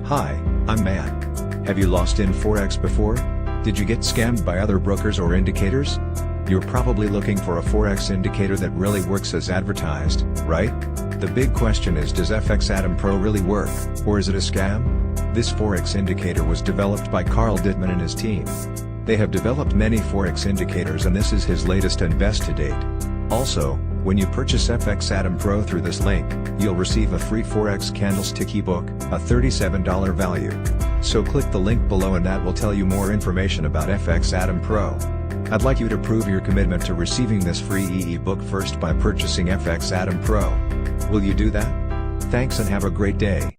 Hi, I'm Matt. Have you lost in Forex before? Did you get scammed by other brokers or indicators? You're probably looking for a Forex indicator that really works as advertised, right? The big question is, does FX Atom Pro really work, or is it a scam? This Forex indicator was developed by Carl Dittman and his team. They have developed many Forex indicators and this is his latest and best to date. Also, when you purchase FX Atom Pro through this link, you'll receive a free Forex Candlestick ebook, a $37 value. So click the link below and that will tell you more information about FX Atom Pro. I'd like you to prove your commitment to receiving this free e-book first by purchasing FX Atom Pro. Will you do that? Thanks and have a great day.